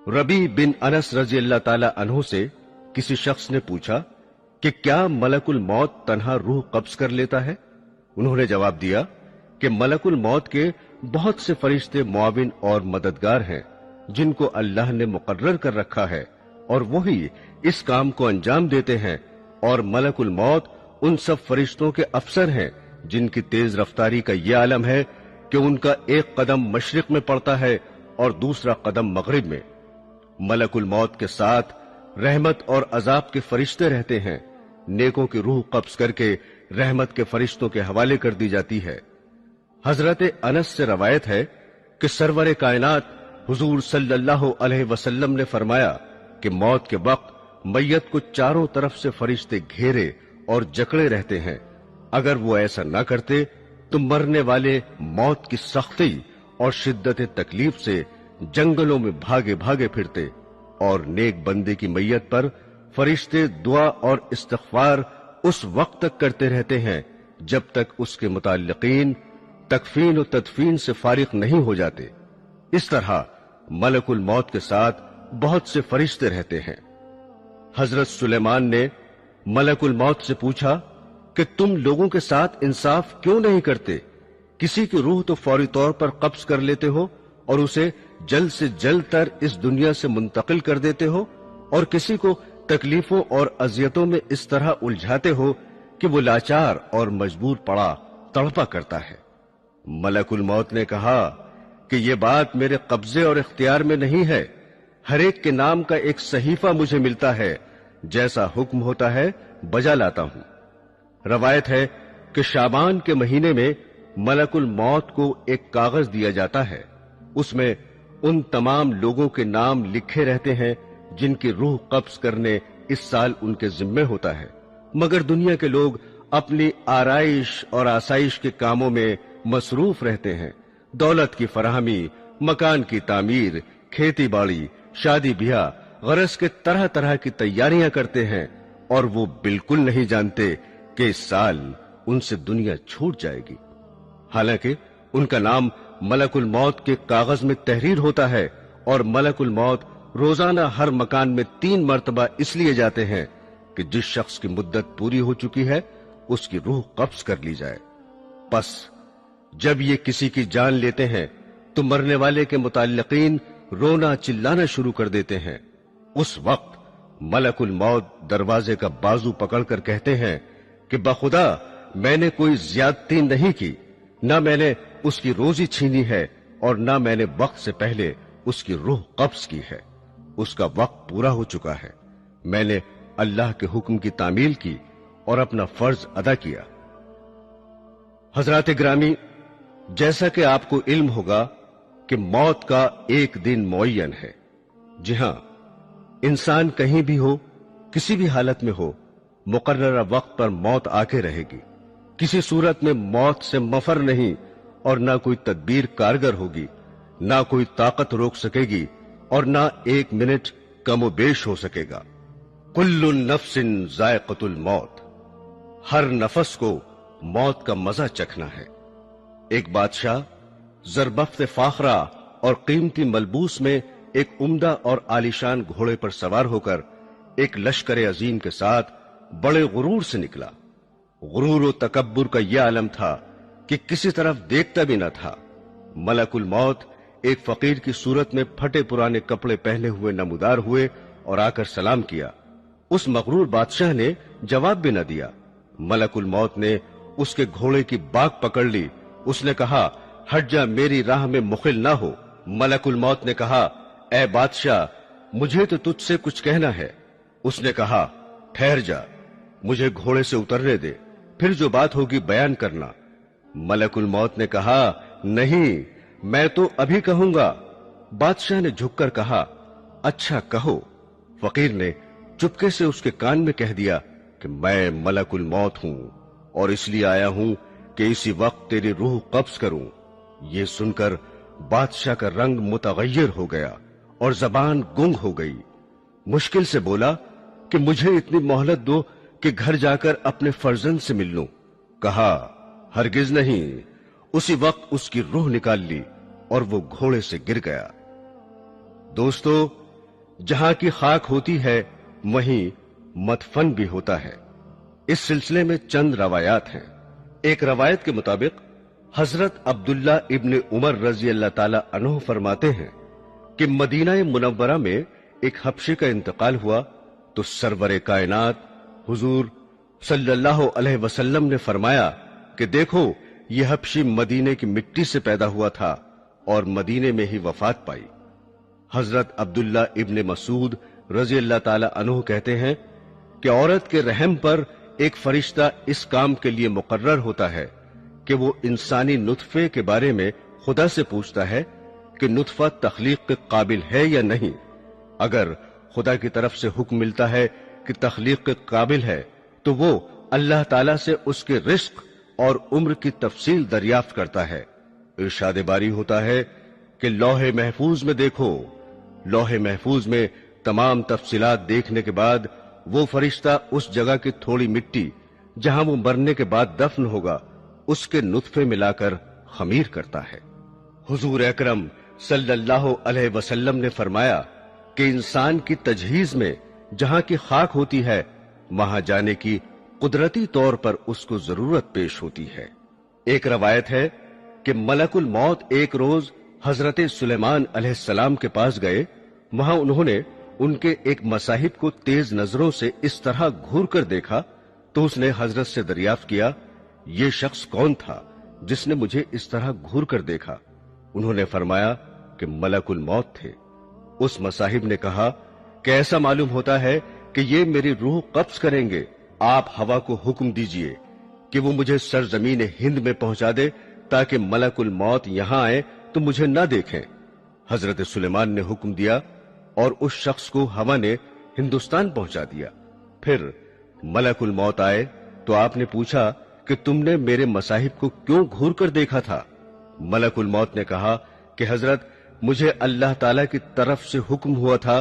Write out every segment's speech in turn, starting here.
रबी बिन अनस रजी अल्लाह ताला अन्हु से किसी शख्स ने पूछा कि क्या मलकुल मौत तन्हा रूह कब्ज कर लेता है? उन्होंने जवाब दिया कि मलकुल मौत के बहुत से फरिश्ते मुआविन और मददगार हैं जिनको अल्लाह ने मुकर्रर कर रखा है और वही इस काम को अंजाम देते हैं, और मलकुल मौत उन सब फरिश्तों के अफसर हैं जिनकी तेज रफ्तारी का यह आलम है कि उनका एक कदम मशरिक में पड़ता है और दूसरा कदम मगरिब में। मलकुल मौत के साथ रहमत और अजाब के फरिश्ते रहते हैं। नेकों की रूह कब्ज करके रहमत के फरिश्तों के हवाले कर दी जाती है। हजरत अनस से रवायत है कि सरवर कायनात हुजूर सल्लल्लाहु अलैहि वसल्लम ने फरमाया कि मौत के वक्त मैयत को चारों तरफ से फरिश्ते घेरे और जकड़े रहते हैं। अगर वो ऐसा न करते तो मरने वाले मौत की सख्ती और शिद्दत तकलीफ से जंगलों में भागे भागे फिरते, और नेक बंदे की मैयत पर फरिश्ते दुआ और इस्तिग़फ़ार उस वक्त तक करते रहते हैं जब तक उसके मुताल्लिकीन तकफीन और तदफीन से फारिग नहीं हो जाते। इस तरह मलकुल मौत के साथ बहुत से फरिश्ते रहते हैं। हजरत सुलेमान ने मलकुल मौत से पूछा कि तुम लोगों के साथ इंसाफ क्यों नहीं करते? किसी की रूह तो फौरी तौर पर कब्ज कर लेते हो और उसे जल्द से जल्द तर इस दुनिया से मुंतकिल कर देते हो, और किसी को तकलीफों और अजियतों में इस तरह उलझाते हो कि वो लाचार और मजबूर पड़ा तड़पा करता है। मलकुल मौत ने कहा कि ये बात मेरे कब्जे और इख्तियार में नहीं है। हर एक के नाम का एक सहीफा मुझे मिलता है, जैसा हुक्म होता है बजा लाता हूं। रवायत है कि शाबान के महीने में मलकुल मौत को एक कागज दिया जाता है। उसमें उन तमाम लोगों के नाम लिखे रहते हैं जिनकी रूह कब्ज करने इस साल उनके जिम्मे होता है, मगर दुनिया के लोग अपनी आराइश और आसाइश के कामों में मसरूफ रहते हैं। दौलत की फराहमी, मकान की तामीर, खेती बाड़ी, शादी ब्याह, गरज के तरह तरह की तैयारियां करते हैं, और वो बिल्कुल नहीं जानते कि इस साल उनसे दुनिया छूट जाएगी। हालांकि उनका नाम मलकुल मौत के कागज में तहरीर होता है, और मलकुल मौत रोजाना हर मकान में 3 मरतबा इसलिए जाते हैं कि जिस शख्स की मुद्दत पूरी हो चुकी है उसकी रूह कब्ज कर ली जाए। बस जब ये किसी की जान लेते हैं तो मरने वाले के मुताल्लिकीन रोना चिल्लाना शुरू कर देते हैं। उस वक्त मलकुल मौत दरवाजे का बाजू पकड़कर कहते हैं कि बखुदा मैंने कोई ज्यादती नहीं की, न मैंने उसकी रोजी छीनी है और न मैंने वक्त से पहले उसकी रूह कब्ज की है। उसका वक्त पूरा हो चुका है। मैंने अल्लाह के हुक्म की तामील की और अपना फर्ज अदा किया। हजरात ग्रामी, जैसा कि आपको इल्म होगा कि मौत का एक दिन मुअय्यन है। जी हां, इंसान कहीं भी हो, किसी भी हालत में हो, मुकर्ररा वक्त पर मौत आके रहेगी। किसी सूरत में मौत से मफर नहीं, और ना कोई तदबीर कारगर होगी, ना कोई ताकत रोक सकेगी, और ना 1 मिनट कमोबेश हो सकेगा। कुल्लु नफ्सिन जायक़तुल मौत, हर नफस को मौत का मजा चखना है। एक बादशाह ज़रबफ्त फाखरा और कीमती मलबूस में एक उम्दा और आलीशान घोड़े पर सवार होकर एक लश्कर अजीम के साथ बड़े गुरूर से निकला। गुरूर और तकब्बुर का यह आलम था कि किसी तरफ देखता भी न था। मलकुल मौत एक फकीर की सूरत में फटे पुराने कपड़े पहने हुए नमूदार हुए और आकर सलाम किया। उस मगरूर बादशाह ने जवाब भी न दिया। मलकुल मौत ने उसके घोड़े की बाग पकड़ ली। उसने कहा, हट जा, मेरी राह में मुखिल ना हो। मलकुल मौत ने कहा, ए बादशाह, मुझे तो तुझसे कुछ कहना है। उसने कहा, ठहर जा, मुझे घोड़े से उतरने दे, फिर जो बात होगी बयान करना। मलकुल मौत ने कहा, नहीं, मैं तो अभी कहूंगा। बादशाह ने झुककर कहा, अच्छा कहो। फकीर ने चुपके से उसके कान में कह दिया कि मैं मलकुल मौत हूं और इसलिए आया हूं कि इसी वक्त तेरी रूह कब्ज करूं। ये सुनकर बादशाह का रंग मुतगय्यर हो गया और जबान गुंग हो गई। मुश्किल से बोला कि मुझे इतनी मोहलत दो कि घर जाकर अपने फर्जंद से मिल लूं। कहा, हरगिज नहीं। उसी वक्त उसकी रूह निकाल ली और वो घोड़े से गिर गया। दोस्तों, जहां की खाक होती है वहीं मदफन भी होता है। इस सिलसिले में चंद रवायात हैं। एक रवायत के मुताबिक हजरत अब्दुल्ला इब्न उमर रजी अल्लाह ताला अन्हु फरमाते हैं कि मदीना मुनव्वरा में एक हबशी का इंतकाल हुआ तो सरवरे कायनात हुजूर सल्लल्लाहु अलैहि वसल्लम ने फरमाया कि देखो, यह हबशी मदीने की मिट्टी से पैदा हुआ था और मदीने में ही वफात पाई। हजरत अब्दुल्ला इब्न मसूद रजी अल्लाह ताला अन्हु कहते हैं कि औरत के रहम पर एक फरिश्ता इस काम के लिए मुकर्रर होता है कि वो इंसानी नुतफे के बारे में खुदा से पूछता है कि नुतफा तख्लीक के काबिल है या नहीं। अगर खुदा की तरफ से हुक्म मिलता है कि तख्लीक के काबिल है तो वो अल्लाह ताला से उसके रिस्क और उम्र की तफसील दरियाफ्त करता है। इरशाद बारी होता है कि लौहे महफूज में देखो। लौहे महफूज में तमाम तफसीलात देखने के बाद वो फरिश्ता उस जगह की थोड़ी मिट्टी जहां वो मरने के बाद दफन होगा उसके नुतफे मिलाकर खमीर करता है। हुजूर अकरम सल्लल्लाहु अलैहि वसल्लम ने फरमाया कि इंसान की तजहीज में जहां की खाक होती है वहां जाने की कुदरती तौर पर उसको जरूरत पेश होती है। एक रवायत है कि मलकुल मौत एक रोज हजरत सुलेमान अलैहिस्सलाम के पास गए। वहां उन्होंने उनके एक मसाहिब को तेज नजरों से इस तरह घूर कर देखा तो उसने हजरत से दरियाफ्त किया, ये शख्स कौन था जिसने मुझे इस तरह घूर कर देखा? उन्होंने फरमाया कि मलकुल मौत थे। उस मसाहिब ने कहा कि ऐसा मालूम होता है कि ये मेरी रूह कब्ज करेंगे। आप हवा को हुक्म दीजिए कि वो मुझे सरजमीन हिंद में पहुंचा दे ताकि मलकुल मौत यहां आए तो मुझे न देखें। हजरत सुलेमान ने हुक्म दिया और उस शख्स को हवा ने हिंदुस्तान पहुंचा दिया। फिर मलकुल मौत आए तो आपने पूछा कि तुमने मेरे मसाहिब को क्यों घूर कर देखा था? मलकुल मौत ने कहा कि हजरत, मुझे अल्लाह ताला की तरफ से हुक्म हुआ था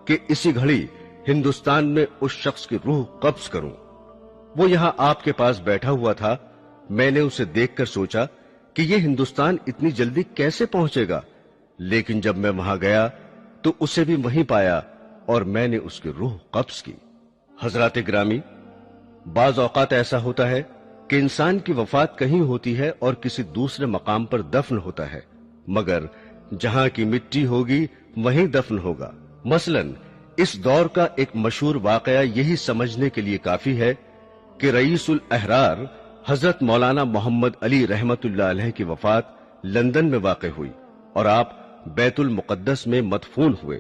कि इसी घड़ी हिंदुस्तान में उस शख्स की रूह कब्ज करूं। वो यहां आपके पास बैठा हुआ था। मैंने उसे देखकर सोचा कि ये हिंदुस्तान इतनी जल्दी कैसे पहुंचेगा, लेकिन जब मैं वहां गया तो उसे भी वहीं पाया और मैंने उसकी रूह कब्ज की। हजरात ग्रामी, बाज औकात ऐसा होता है कि इंसान की वफात कहीं होती है और किसी दूसरे मकाम पर दफन होता है, मगर जहां की मिट्टी होगी वहीं दफन होगा। मसलन इस दौर का एक मशहूर वाकया यही समझने के लिए काफी है कि रईसुल अहरार हजरत मौलाना मोहम्मद अली रहमतुल्लाह अलैह की वफात लंदन में वाक़ हुई और आप बैतुल मुकद्दस में मदफून हुए।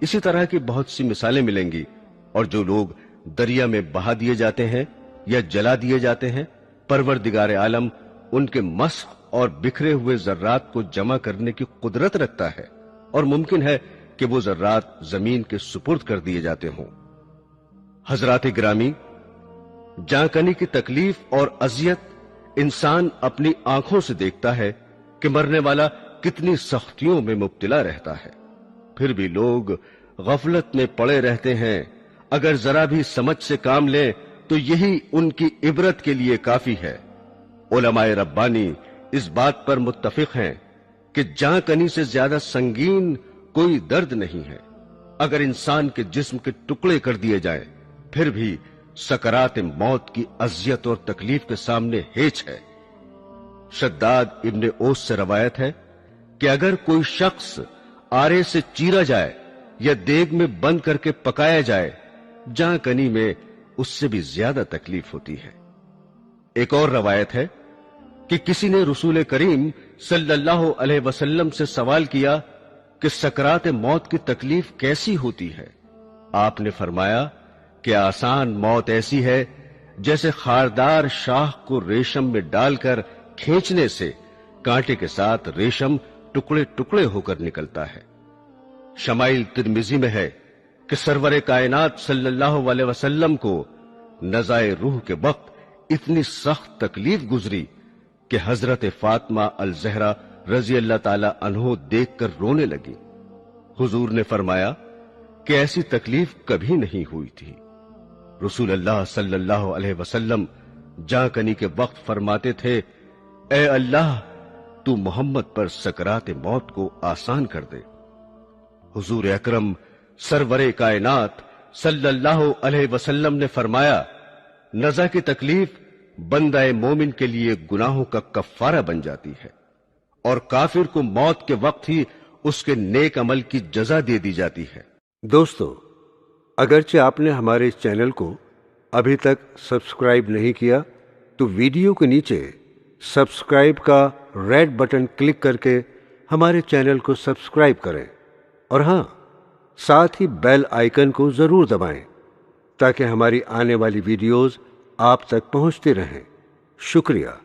इसी तरह की बहुत सी मिसालें मिलेंगी। और जो लोग दरिया में बहा दिए जाते हैं या जला दिए जाते हैं, परवरदिगार आलम उनके मस्ख और बिखरे हुए जर्रात को जमा करने की कुदरत रखता है और मुमकिन है कि वो जर्रात जमीन के सुपुर्द कर दिए जाते हों। हजरात ग्रामी, जांकनी की तकलीफ और अजियत इंसान अपनी आंखों से देखता है कि मरने वाला कितनी सख्तियों में मुब्तला रहता है, फिर भी लोग गफलत में पड़े रहते हैं। अगर जरा भी समझ से काम लें तो यही उनकी इबरत के लिए काफी है। उलमाए रब्बानी इस बात पर मुत्तफिक हैं कि जांकनी से ज्यादा संगीन कोई दर्द नहीं है। अगर इंसान के जिस्म के टुकड़े कर दिए जाएं, फिर भी सकरात मौत की अजियत और तकलीफ के सामने हेच है। शद्दाद इब्न ओस से रवायत है कि अगर कोई शख्स आरे से चीरा जाए या देग में बंद करके पकाया जाए, जांकनी में उससे भी ज्यादा तकलीफ होती है। एक और रवायत है कि किसी ने रसूल करीम सल्लल्लाहु अलैहि वसल्लम से सवाल किया कि सकरात मौत की तकलीफ कैसी होती है। आपने फरमाया कि आसान मौत ऐसी है जैसे खारदार शाह को रेशम में डालकर खींचने से कांटे के साथ रेशम टुकड़े टुकड़े होकर निकलता है। शमाइल तिर्मिजी में है कि सरवरे कायनात सल्लल्लाहु अलैहि वसल्लम को नज़ाए रूह के वक्त इतनी सख्त तकलीफ गुजरी कि हजरत फातिमा अल ज़हरा रजी अल्लाह ताला अन्हो देखकर रोने लगी। हुजूर ने फरमाया कि ऐसी तकलीफ कभी नहीं हुई थी। रसूल अल्लाह सल्लल्लाहु अलैहि वसल्लम जांकनी के वक्त फरमाते थे, ए अल्लाह, तू मोहम्मद पर सकरात मौत को आसान कर दे। हुजूर अकरम सरवरे कायनात सल्लल्लाहु अलैहि वसल्लम ने फरमाया, नज़ा की तकलीफ बंदाए मोमिन के लिए गुनाहों का कफ्फारा बन जाती है और काफिर को मौत के वक्त ही उसके नेक अमल की जजा दे दी जाती है। दोस्तों, अगरचे आपने हमारे इस चैनल को अभी तक सब्सक्राइब नहीं किया तो वीडियो के नीचे सब्सक्राइब का रेड बटन क्लिक करके हमारे चैनल को सब्सक्राइब करें और हाँ, साथ ही बेल आइकन को जरूर दबाएं ताकि हमारी आने वाली वीडियोस आप तक पहुंचती रहें। शुक्रिया।